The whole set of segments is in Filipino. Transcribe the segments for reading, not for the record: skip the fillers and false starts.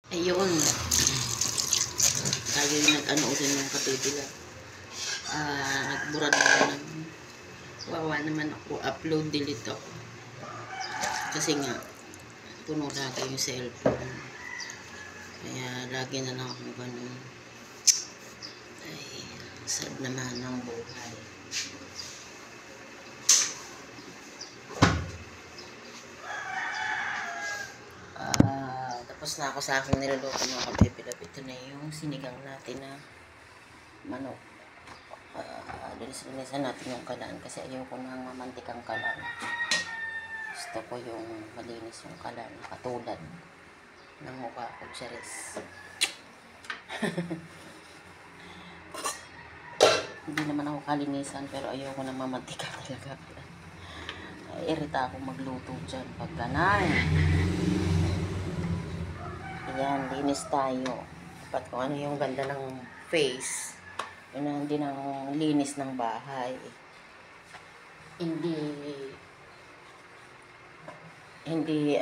Ayun, tayo yung nag-ano ulit ng kapibila. Nagbura naman ng wawa naman ako. Upload, delete ako. Kasi nga, puno lagi yung cellphone. Kaya lagi na lang akong ganun. Ay, sad naman ang buhay. Tapos na ako sa aking niluluto mga kapibila. Ito na yung sinigang natin na manok. Linis-linisan natin yung kalan kasi ayoko nang mamantikang kalan. Gusto ko yung malinis yung kalan katulad ng mukha ko, Charis. Hindi naman ako kalinisan pero ayoko nang mamantika talaga. Irita ako magluto dyan pag ganan. Ayan, linis tayo. Dapat kung ano yung ganda ng face. Yun na hindi ng linis ng bahay. Hindi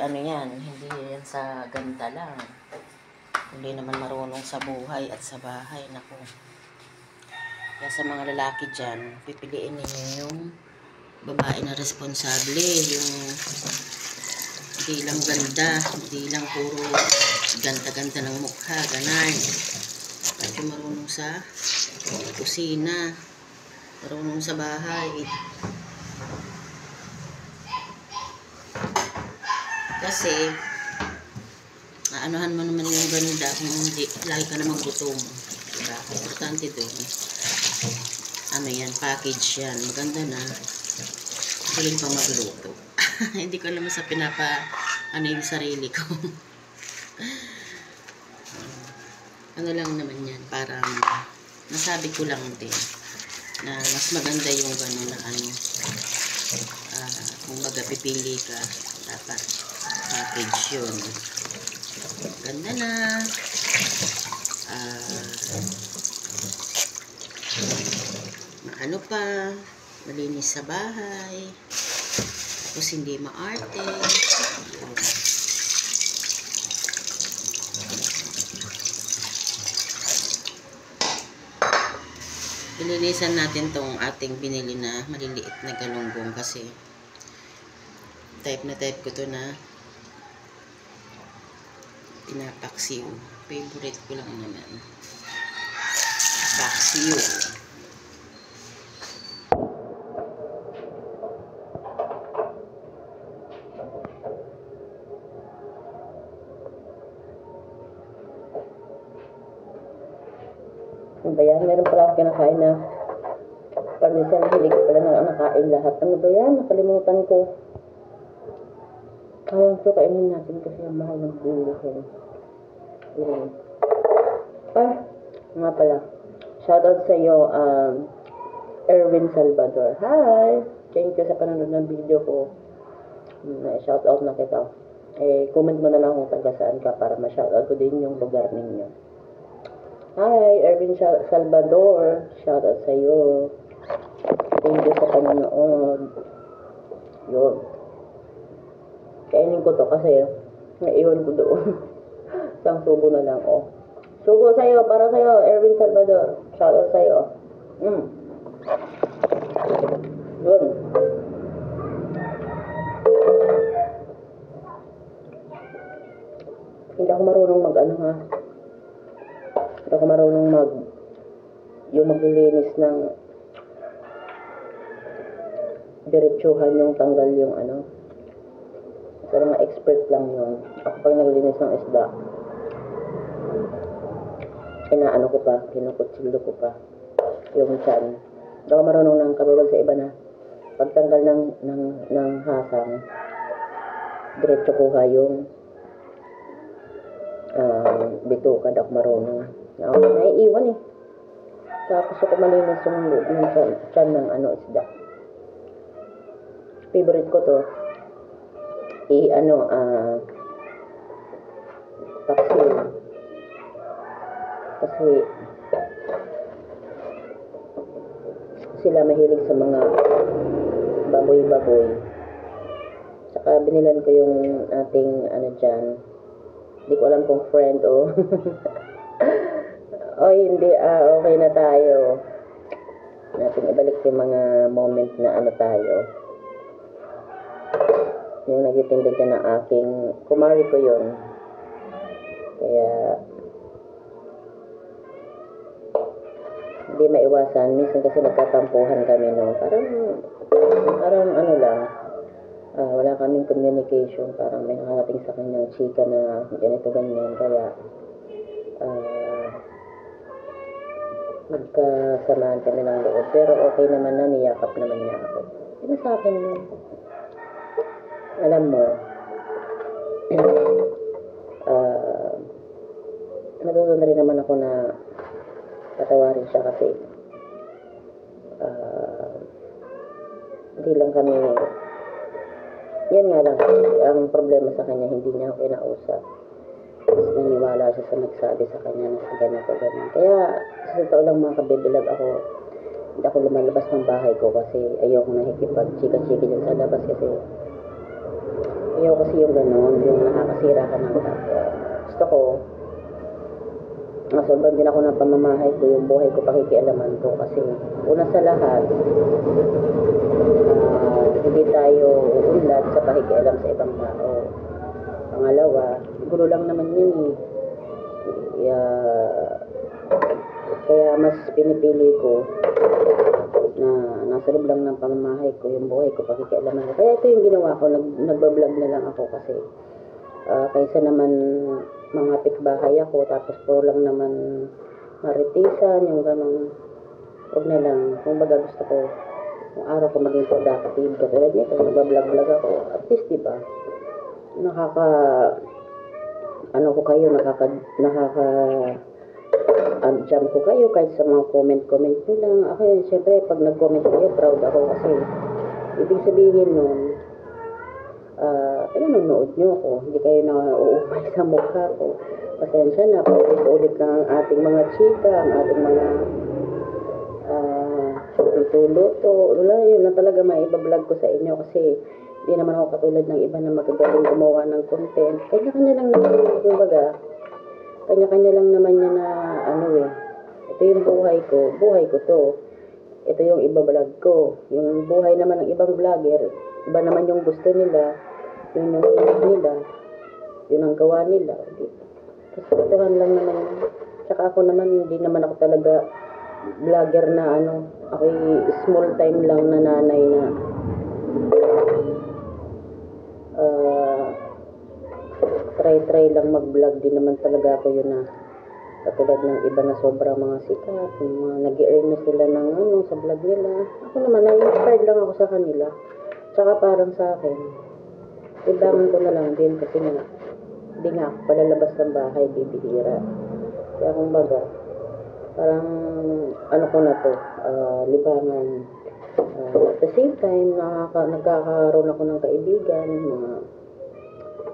ano yan, hindi yan sa ganda lang. Hindi naman marunong sa buhay at sa bahay. Naku. Kaya sa mga lalaki dyan, pipiliin ninyo yung babae na responsable. Yung hindi lang ganda, hindi lang puro ganda-ganda ng mukha, ganan. At yung marunong sa kusina, marunong sa bahay. Kasi, anuhan mo naman yung ganda kung hindi, lagi ka namang gutom. Diba? Importante doon. Ano yan, package yan. Maganda na. Galing pang magluto. Hindi ko naman sa ano yung sarili ko. Ano lang naman yan, parang nasabi ko lang din na mas maganda yung gano'n na ano, kung baga pipili ka, dapat package yun. Ganda na. Maano pa, malinis sa bahay, tapos hindi maarte. Ilinisan natin tong ating binili na maliliit na galunggong kasi type ko to na pinapaksiw. Favorite ko lang naman. Paksiw. Ano ba yan? Meron pala ako kinakain na pagnisan, hindi ko pala na nakain lahat. Ano ba yan? Nakalimutan ko. Kaya so kainin natin kasi ang mahal ng bilihin. Nga pala. Shoutout sa iyo, Erwin Salvador. Hi! Thank you sa panonood ng video ko. Shoutout na kita. Comment mo na lang kung taga saan ka para ma-shoutout ko din yung lugar ninyo. Hi, Erwin Salvador. Shoutout sa iyo. Thank you sa panonood. Yun. Kainin ko to kasi naiwan ko doon. Isang subo na lang, oh. Subo sa iyo, para sa iyo, Erwin Salvador. Shoutout sa iyo. Yun. Hindi ako marunong mag-ano ha. Hindi ako marunong yung maglilinis ng diretsuhan yung tanggal yung ano. Pero mga expert lang yun. Ako pag naglilinis ng isda, inaano ko pa, kinukutsildo ko pa yung tiyan. Hindi ako marunong ng katulad sa iba na pagtanggal ng hasang, diretso kuha yung bituka. Hindi ako marunong. Naiiwan eh. Tapos ako malinis yung loob ng tiyan ng isda. Favorite ko to. Paksiw. Kasi sila mahilig sa mga baboy-baboy. Saka binilan ko yung ating dyan, Hindi ko alam kung friend o o hindi, okay na tayo. Natin ibalik yung mga moment na ano tayo. Yung nagtitinda dyan ng aking, kumari ko yun. Kaya, hindi maiwasan. Minsan kasi nagkatampuhan kami, no. Parang ano lang, wala kaming communication. Parang may nakarating sa kanyang chika na ganito, ganyan. Kaya, magkasamaan kami ng loob. Pero okay naman na, niyakap naman niya ako. Ano sa akin yun? Alam mo, natuto na rin naman ako na patawarin siya kasi hindi lang kami, yun nga lang, ang problema sa kanya, hindi niya ako kinausap. Tapos naniwala siya sa nagsabi sa kanya na ganito, ganyan. Kaya, sa totoo lang mga kabibilag ako, hindi ako lumalabas ng bahay ko kasi ayoko nakikipag-chika-chika dyan sa labas kasi ayoko kasi yung gano'n, yung nakakasira ka ng kapwa. Gusto ko, masolban din ako ng pamamahay ko, yung buhay ko pakikialaman ko kasi una sa lahat, hindi tayo uunlad sa pakikialam sa ibang tao. Pangalawa, siguro lang naman yun eh. Kaya mas pinipili ko na nasa loob lang ng pamamahay ko, yung buhay ko, pakikialaman ko. Kaya ito yung ginawa ko, nagbablog na lang ako kasi kaysa naman mangapit bahay ako, tapos puro lang naman maritisan, yung ganun. Huwag na lang, kung baga gusto ko, kung araw ko maging productive, katulad nito, nagbablog ako, at least diba, ano ko kayo, jam ko kayo kahit sa mga comment nyo lang. Ako yun, syempre, pag nag-comment kayo, proud ako kasi ibig sabihin nun, pinanonood nyo ako, hindi kayo na uumay sa mukha ko. Pasensya na, paulit-ulit lang ang ating mga chika, ang ating mga luto-luto. Wala, yun na talaga maibablog ko sa inyo kasi hindi naman ako katulad ng iba na magagaling gumawa ng content. Kanya-kanya lang naman, kumbaga, kanya-kanya lang naman yan na ano eh. Ito yung buhay ko to. Ito yung ibablog ko. Yung buhay naman ng ibang vlogger, iba naman yung gusto nila, yun yung hilig nila, yun ang gawa nila. Kasutuhan lang naman. Tsaka ako naman, hindi naman ako talaga vlogger na ano, ako'y small time lang na nanay na try lang mag-vlog. Din naman talaga ako yun na katulad ng iba na sobrang mga sikat, yung mga nag-earn na sila ng ano sa vlog nila. Ako naman, na-inspired lang ako sa kanila. Tsaka parang sa akin, ibangan ko na lang din kasi nga, hindi nga ako palalabas ng bahay, bibihira. Kaya kumbaga, parang ano ko na to, libangan. At the same time, nagkakaroon ako ng kaibigan, mga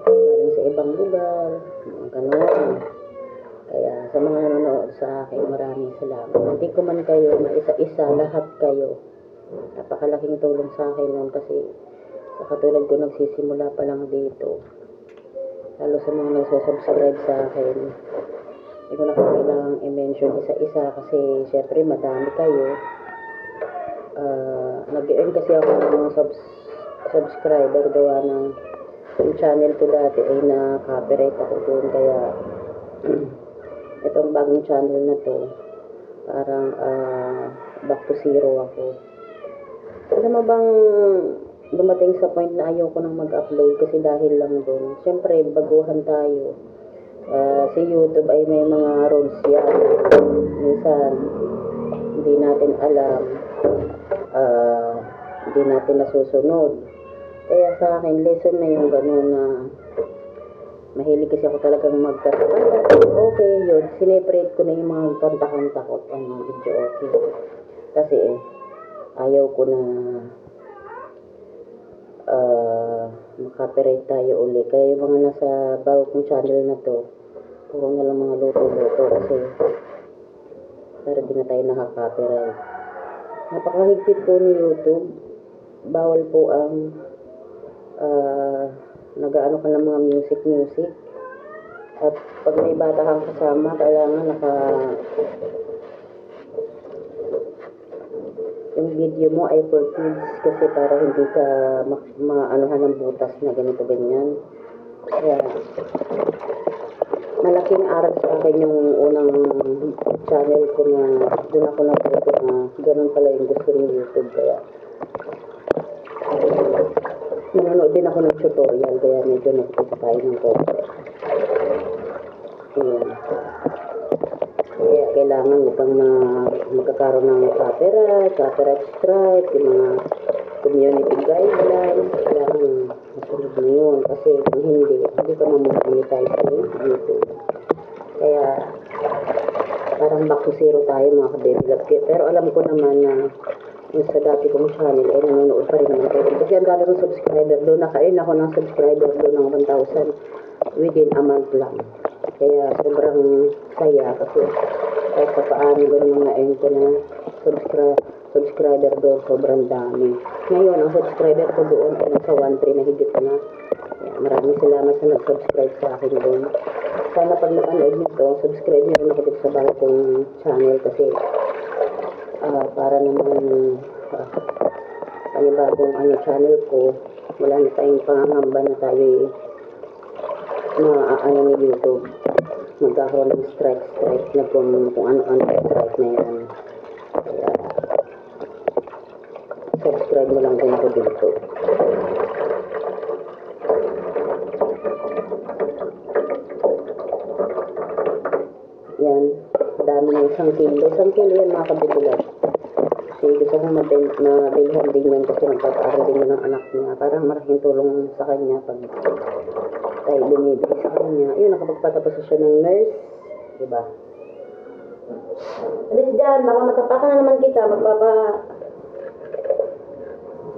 galing sa ibang lugar, mga gano'n. Kaya sa mga nanonood sa akin, maraming salamat. Hindi ko man kayo, maisa-isa, lahat kayo. Napakalaking tulong sa akin noon kasi sa katulad ko nagsisimula pa lang dito. Lalo sa mga nagsusubscribe sa akin. Hindi ko na kailangang i-mention isa-isa kasi syempre madami kayo. Nag-earn kasi ako ng mga subscriber gawa ng yung channel ko dati ay na-copyright ako doon kaya itong bagong channel na to parang back to zero ako. Alam mo bang dumating sa point na ayaw ko nang mag-upload kasi dahil lang doon. Siyempre baguhan tayo. Si YouTube ay may mga rules yan. Minsan hindi natin alam, hindi natin nasusunod. Kaya sa akin, lesson na yung gano'n na mahilig kasi ako talagang magkanta. Okay, yun. Sineparate ko na yung mga kanta-kanta ko. Video okay. Kasi ayaw ko na makapirate tayo uli. Kaya yung mga nasa bago kong channel na to, puro na lang mga luto-luto kasi para di na tayo nakaka-copyright. Napakahigpit po ni YouTube. Bawal po ang nag-aano ka ng mga music. At pag may bata kang kasama, kailangan yung video mo ay for kids kasi para hindi ka maanuhan ng butas na ganito ganyan. Kaya malaking aral sa akin yung unang channel ko na doon ako natuto na ganun pala yung gusto ng YouTube. Kaya nanonood din ako ng tutorial, kaya medyo nagtito tayo ng konti. Kaya kailangan huwag kang magkakaroon ng copyright strike, yung mga community guidelines, kailangan masunod mo yun. Kasi kung hindi ka mamonetize sa YouTube. Kaya parang back to zero tayo mga ka-develop. Pero alam ko naman na yung sa dati kong channel ay nanonood pa rin naman kayo. Kasi ang dami kong subscriber doon, nakain ako ng subscriber doon ng 1,000 within a month lang. Kaya sobrang saya kasi kahit pa paano ganun mga aim ko na subscriber doon, sobrang dami. Ngayon, ang subscriber ko doon ay nasa 1,300 na higit na. Kaya maraming salamat sa nag-subscribe sa akin doon. Sana pag napanood nyo to, subscribe nyo rin ako dito sa bagong channel kasi para naman panibagong channel ko, wala na tayong pangangamba na tayo na ni YouTube. Magkakaroon ng strike na kung ano-ano strike na yan. Kaya subscribe mo lang din ako dito. Yan, dami ng 1 kilo. 1 kilo yan mga kabitulan. Kasi gusto kong mabilhan din yun kasi nagpapaaral din yun ng anak niya. Parang malaking tulong sa kanya pag tayo bumibili sa kanya. Ayun, nakapagpatapos siya ng nurse. Diba? Alis dyan, baka matapakan na naman kita.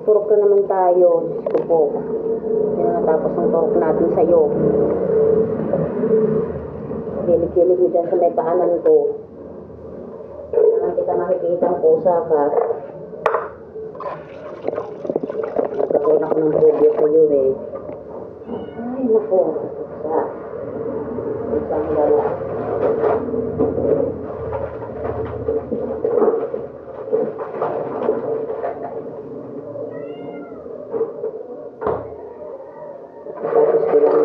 Turok na naman tayo. Diyos ko po. Yan, natapos ang turok natin sa'yo. Kilig-kilig mo dyan sa may paanan ko. Kailangan kita makikita ang pusa ka. Nagkaroon ako ng phobia sa'yo eh. Ay, naku. Isang lala. Tapos ko lang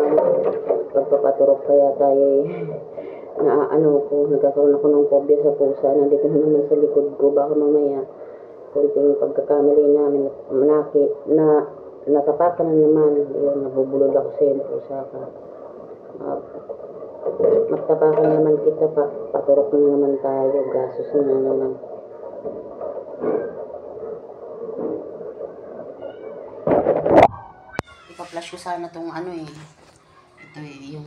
pagpapaturok kaya tayo nagkakaroon ako ng phobia sa pusa. Nandito na naman sa likod ko. Baka mamaya konting pagkakamali namin natapakan na naman. Yun, nabubulol ako sa yung pusa ka. Magtapakan naman kita paturok na naman tayo. Gasos na naman. Ipa-flash ko sana tong ito yung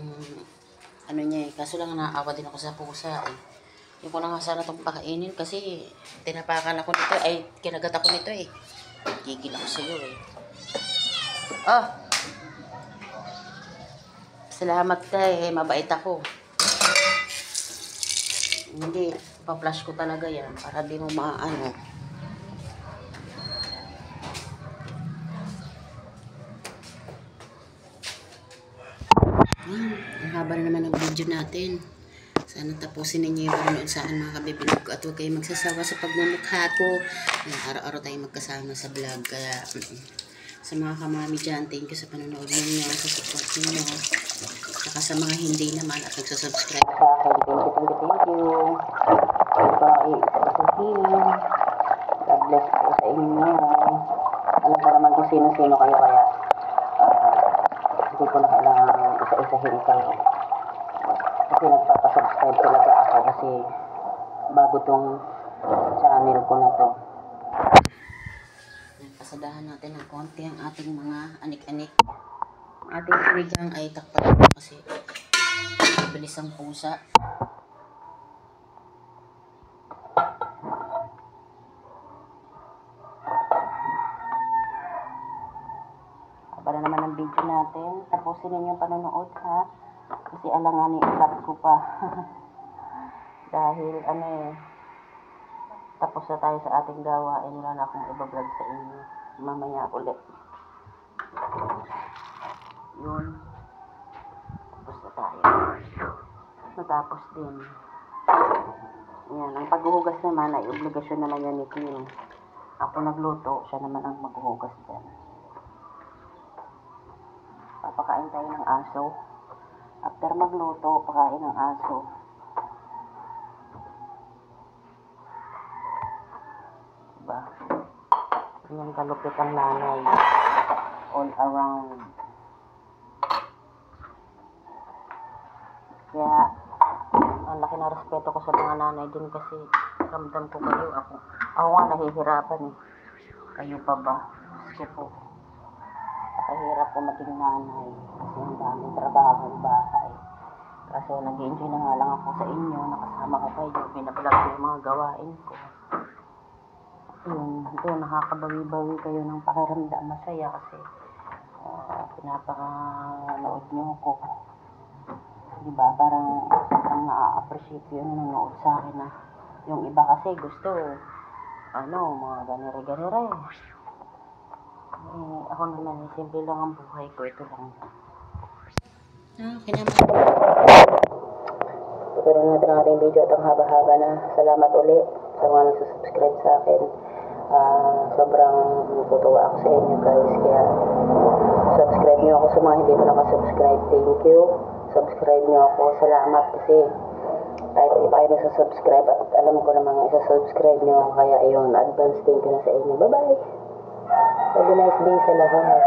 niya kaso lang naawa din ako sa pusa Yung ko na nga sana itong pakainin kasi tinapakan ako nito, kinagat ako nito Gigil ako sa'yo Salamat ka mabait ako. Hindi, pa-flash ko talaga yan para di mo maano. Ang haba na naman ng video natin. Sana tapusin ninyo yung panonood sa akin mga kabibinag ko. At huwag kayong magsasawa sa pagmumukha ko. Araw-araw tayong magkasama sa vlog. Kaya sa mga kamami dyan, thank you sa panonood ninyo, sa support ninyo. Saka sa mga hindi naman at nagsasubscribe sa akin. Thank you. Bye. God bless po sa inyo. Alam ko naman kung sino-sino kayo kaya hindi ko na kailangan isa-isahin kayo. Kasi nagpapasubscribe talaga ako kasi bago tong channel ko na to. Pasadahan natin ng konti ang ating mga anik-anik. Ang ating sinigang ay takpan ko kasi mabilis ang pusa. Para naman ang video natin. Tapusin ninyo yung panonood ha. Kasi alanganin i-cut ko pa. Dahil tapos na tayo sa ating gawain. Wala na akong ibablog sa inyo. Mamaya ulit. Yun. Tapos na tayo. natapos din. Yan, ang paghuhugas naman ay obligasyon naman yan ni Kim. Ako nagluto, siya naman ang maghuhugas dyan. Papakain tayo ng aso. After magluto, pakain ng aso. Diba? Ganyan kalupit ang nanay. All around. Kaya, ang laki na respeto ko sa mga nanay din kasi ramdam ko kayo. Ako nga nahihirapan eh. Kayo pa ba? Gusto po. Nakahirap po maging nanay kasi ang daming trabaho ng bahay. Kasi nag-enjoy na nga lang ako sa inyo, nakasama ko kayo, binablog ko yung mga gawain ko. Ito, nakakabawi-bawi kayo ng pakiramdam, masaya kasi pinapanood nyo ko. Diba, parang na-appreciate yun na nanonood sa akin na yung iba kasi gusto, mga ganire-ganire. Ako naman, simple lang ang buhay ko, ito lang. Okay naman. Tutuloy natin ang ating video at ang haba-haba na. Salamat uli sa mga nagsusubscribe sa akin. Sobrang natutuwa ako sa inyo guys. Kaya subscribe nyo ako sa mga hindi pa nakasubscribe. Thank you. Subscribe nyo ako. Salamat kasi kahit hindi pa kayo nasa-subscribe at alam ko namang isa-subscribe nyo. Kaya ayun, advance thank you na sa inyo. Bye-bye. Have a nice day sa lahat.